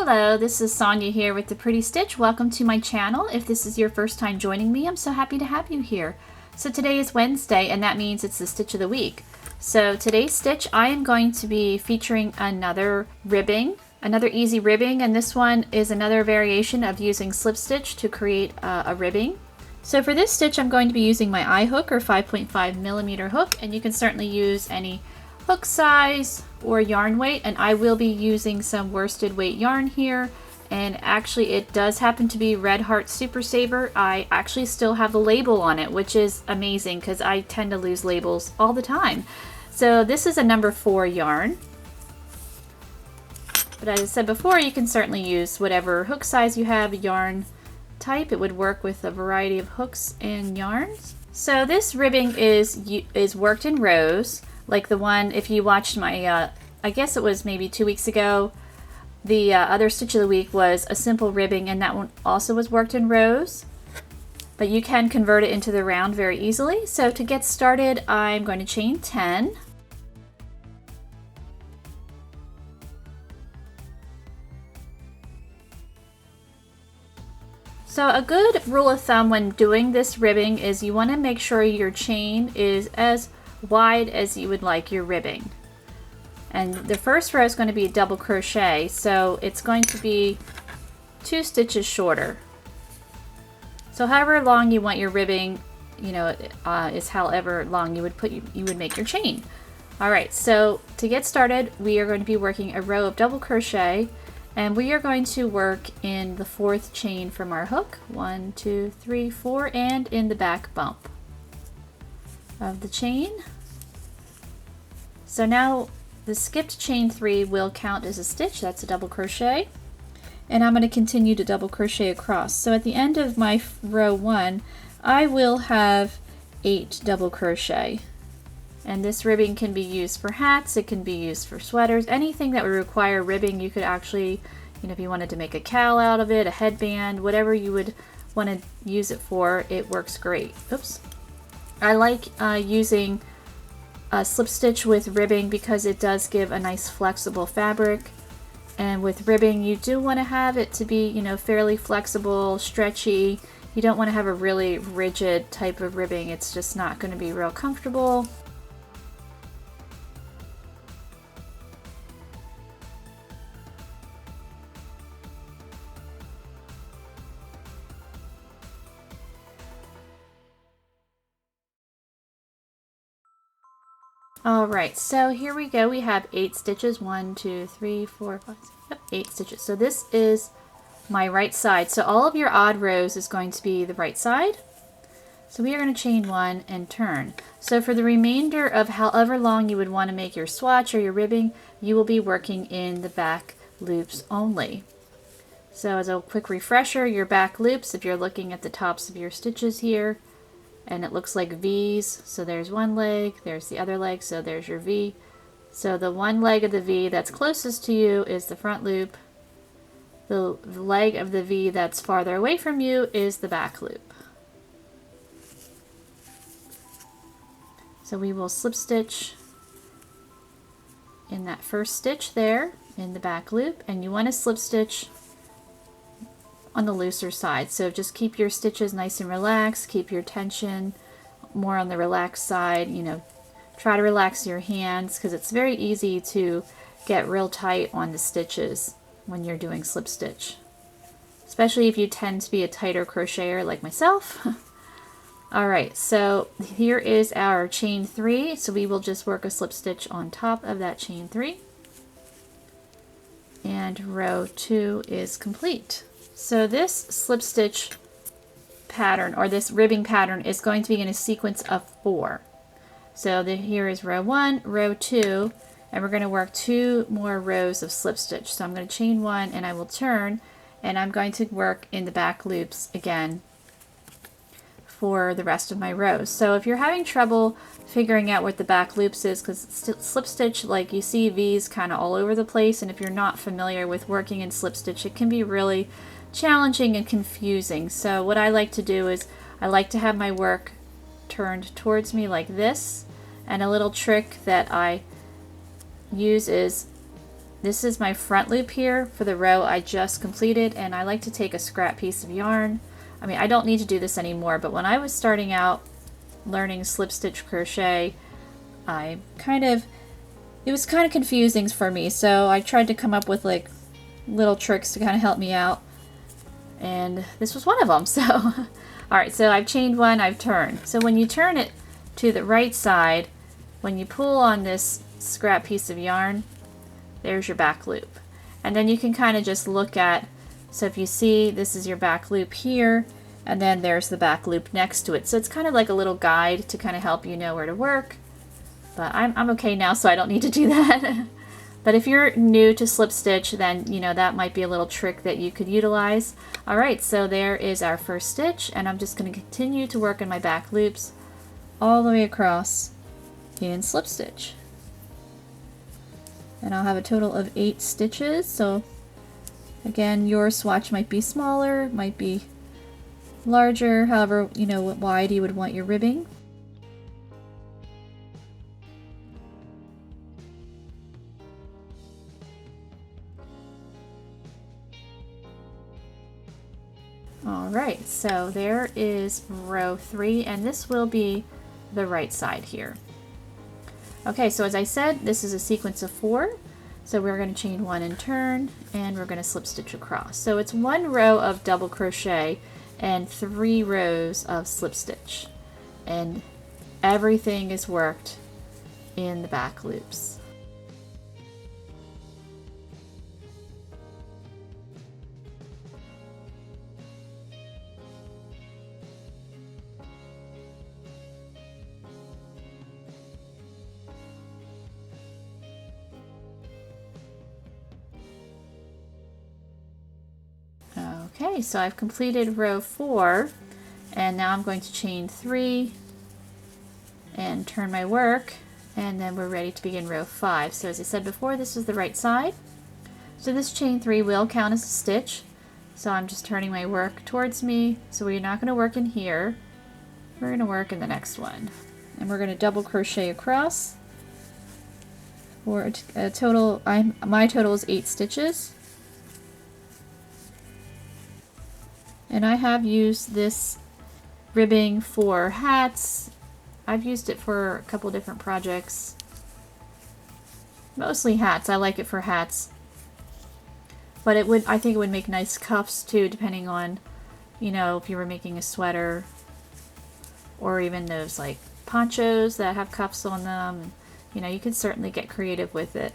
Hello, this is Sonia here with The Pretty Stitch. Welcome to my channel. If this is your first time joining me, I'm so happy to have you here. So today is Wednesday, and that means it's the Stitch of the Week. So today's stitch, I am going to be featuring another ribbing, another easy ribbing, and this one is another variation of using slip stitch to create a ribbing. So for this stitch, I'm going to be using my eye hook or 5.5mm hook, and you can certainly use any hook size or yarn weight, and I will be using some worsted weight yarn here, and actually it does happen to be Red Heart Super Saver. I actually still have the label on it, which is amazing because I tend to lose labels all the time. So this is a number 4 yarn, but as I said before, you can certainly use whatever hook size you have, yarn type. It would work with a variety of hooks and yarns. So this ribbing is worked in rows, like the one, if you watched my, I guess it was maybe 2 weeks ago, the other stitch of the week was a simple ribbing, and that one also was worked in rows. But you can convert it into the round very easily. So to get started, I'm going to chain 10. So a good rule of thumb when doing this ribbing is you want to make sure your chain is as wide as you would like your ribbing. And the first row is going to be a double crochet, so it's going to be 2 stitches shorter. So however long you want your ribbing, you know, is however long you would make your chain. All right, so to get started, we are going to be working a row of double crochet, and we are going to work in the 4th chain from our hook. 1, 2, 3, 4, and in the back bump of the chain. So now the skipped chain 3 will count as a stitch. That's a double crochet, and I'm going to continue to double crochet across. So at the end of my row 1, I will have 8 double crochet, and this ribbing can be used for hats, it can be used for sweaters, anything that would require ribbing. You could actually, you know, if you wanted to make a cowl out of it, a headband, whatever you would want to use it for, it works great. Oops. I like using a slip stitch with ribbing because it does give a nice flexible fabric, and with ribbing you do want to have it to be, you know, fairly flexible, stretchy. You don't want to have a really rigid type of ribbing. It's just not going to be real comfortable. Alright, so here we go. We have 8 stitches. 1, 2, 3, 4, 5, 6, yep, 8 stitches. So this is my right side. So all of your odd rows is going to be the right side. So we are going to chain 1 and turn. So for the remainder of however long you would want to make your swatch or your ribbing, you will be working in the back loops only. So as a quick refresher, your back loops, if you're looking at the tops of your stitches here, and it looks like V's, so there's one leg, there's the other leg, so there's your V. So the one leg of the V that's closest to you is the front loop. The leg of the V that's farther away from you is the back loop. So we will slip stitch in that first stitch there in the back loop, and you want to slip stitch on the looser side. So just keep your stitches nice and relaxed, keep your tension more on the relaxed side, you know, try to relax your hands because it's very easy to get real tight on the stitches when you're doing slip stitch, especially if you tend to be a tighter crocheter like myself. Alright, so here is our chain 3, so we will just work a slip stitch on top of that chain 3, and row 2 is complete. So this slip stitch pattern, or this ribbing pattern, is going to be in a sequence of 4. So here is row 1, row 2, and we're going to work 2 more rows of slip stitch. So I'm going to chain 1 and I will turn, and I'm going to work in the back loops again for the rest of my rows. So if you're having trouble figuring out what the back loops is, because slip stitch, like you see V's kind of all over the place, and if you're not familiar with working in slip stitch, it can be really challenging and confusing. So what I like to do is I like to have my work turned towards me like this, and a little trick that I use is this is my front loop here for the row I just completed, and I like to take a scrap piece of yarn. I mean, I don't need to do this anymore, but when I was starting out learning slip stitch crochet, it was kind of confusing for me, so I tried to come up with like little tricks to kind of help me out, and this was one of them. So alright, so I've chained one, I've turned. So when you turn it to the right side, when you pull on this scrap piece of yarn, there's your back loop. And then you can kind of just look at, so if you see, this is your back loop here, and then there's the back loop next to it. So it's kind of like a little guide to kind of help you know where to work. But I'm okay now, so I don't need to do that. But if you're new to slip stitch, then you know that might be a little trick that you could utilize. Alright, so there is our first stitch, and I'm just going to continue to work in my back loops all the way across in slip stitch. And I'll have a total of 8 stitches. So again, your swatch might be smaller, might be larger, however, you know, what wide you would want your ribbing. Alright, so there is row 3, and this will be the right side here. Okay, so as I said, this is a sequence of 4. So we're going to chain 1 and turn, and we're going to slip stitch across. So it's 1 row of double crochet and 3 rows of slip stitch. And everything is worked in the back loops. Okay, so I've completed row 4, and now I'm going to chain 3 and turn my work, and then we're ready to begin row 5. So as I said before, this is the right side. So this chain 3 will count as a stitch. So I'm just turning my work towards me. So we're not going to work in here. We're going to work in the next one. And we're going to double crochet across for a total, my total is 8 stitches. And I have used this ribbing for hats. I've used it for a couple different projects. Mostly hats. I like it for hats. But I think it would make nice cuffs too, depending on, you know, if you were making a sweater, or even those like ponchos that have cuffs on them. You know, you could certainly get creative with it.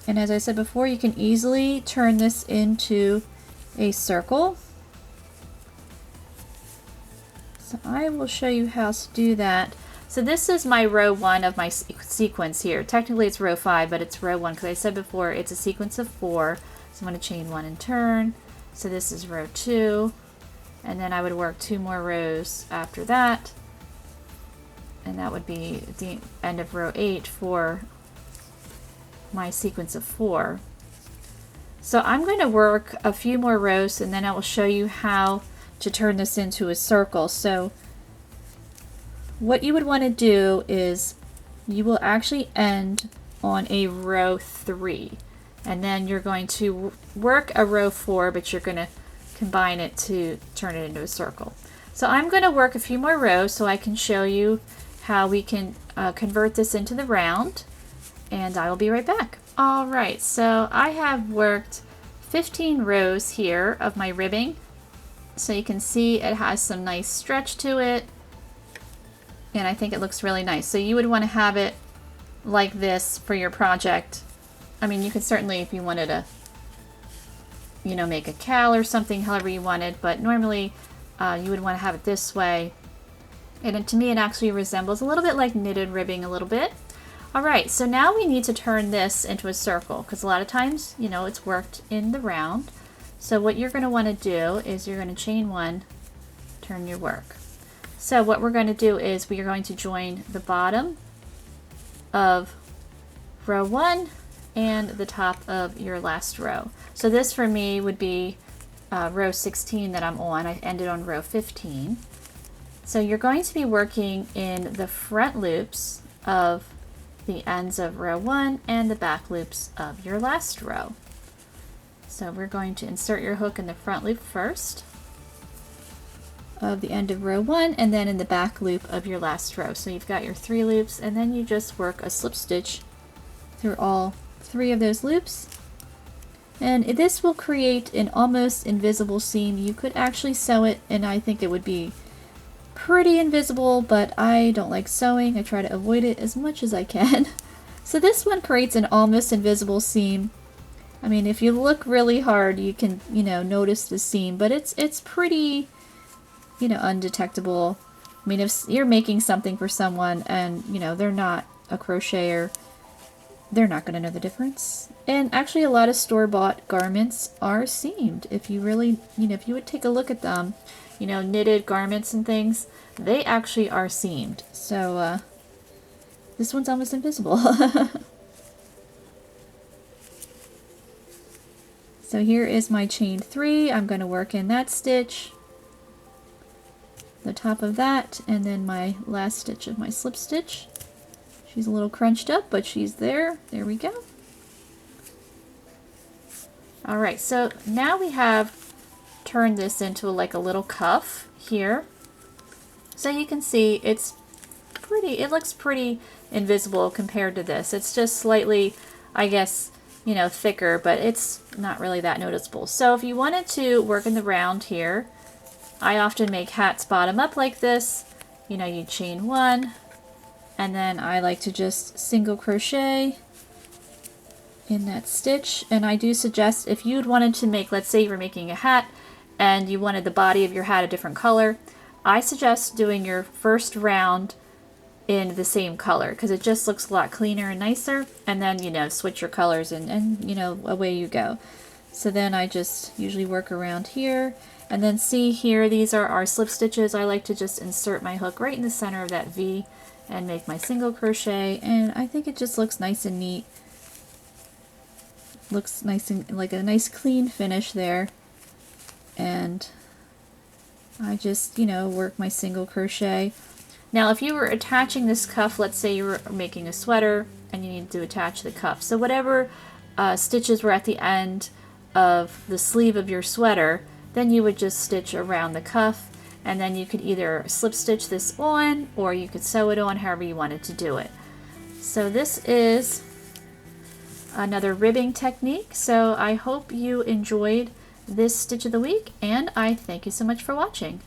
And as I said before, you can easily turn this into a circle. So I will show you how to do that. So this is my row 1 of my sequence here. Technically it's row 5, but it's row 1 because I said before it's a sequence of 4. So I'm going to chain 1 and turn. So this is row 2. And then I would work 2 more rows after that. And that would be the end of row 8 for my sequence of 4. So I'm going to work a few more rows, and then I will show you how to turn this into a circle. So what you would want to do is you will actually end on a row 3, and then you're going to work a row 4, but you're going to combine it to turn it into a circle. So I'm going to work a few more rows so I can show you how we can convert this into the round. And I will be right back. Alright, so I have worked 15 rows here of my ribbing. So you can see it has some nice stretch to it. And I think it looks really nice. So you would want to have it like this for your project. I mean, you could certainly, if you wanted to, you know, make a cowl or something, however you wanted. But normally you would want to have it this way. And to me, it actually resembles a little bit like knitted ribbing a little bit. Alright, so now we need to turn this into a circle, because a lot of times, you know, it's worked in the round. So what you're going to want to do is you're going to chain 1, turn your work. So what we're going to do is we are going to join the bottom of row 1 and the top of your last row. So this for me would be row 16 that I'm on. I ended on row 15. So you're going to be working in the front loops of the ends of row 1 and the back loops of your last row. So we're going to insert your hook in the front loop first of the end of row 1 and then in the back loop of your last row. So you've got your 3 loops and then you just work a slip stitch through all 3 of those loops. And this will create an almost invisible seam. You could actually sew it and I think it would be pretty invisible, but I don't like sewing. I try to avoid it as much as I can. So this one creates an almost invisible seam. I mean, if you look really hard, you can, notice the seam, but it's pretty, undetectable. I mean, if you're making something for someone and, they're not a crocheter, they're not going to know the difference. And actually a lot of store-bought garments are seamed. If you really, if you would take a look at them, knitted garments and things, they actually are seamed. So this one's almost invisible. So here is my chain 3. I'm going to work in that stitch, the top of that, and then my last stitch of my slip stitch. She's a little crunched up, but she's there. There we go. Alright, so now we have turned this into like a little cuff here. So you can see it looks pretty invisible compared to this. It's just slightly, I guess, thicker, but it's not really that noticeable. So if you wanted to work in the round here, I often make hats bottom up like this. You chain 1, and then I like to just single crochet in that stitch. And I do suggest if you'd wanted to make, let's say you were making a hat and you wanted the body of your hat a different color, I suggest doing your first round in the same color because it just looks a lot cleaner and nicer, and then switch your colors and away you go. So then I just usually work around here, and then see here, these are our slip stitches. I like to just insert my hook right in the center of that V and make my single crochet, and I think it just looks nice and neat. Looks nice and like a nice clean finish there. And I just work my single crochet. Now if you were attaching this cuff, let's say you were making a sweater and you need to attach the cuff, so whatever stitches were at the end of the sleeve of your sweater, then you would just stitch around the cuff, and then you could either slip stitch this on or you could sew it on, however you wanted to do it. So this is another ribbing technique. So I hope you enjoyed this stitch of the week, and I thank you so much for watching.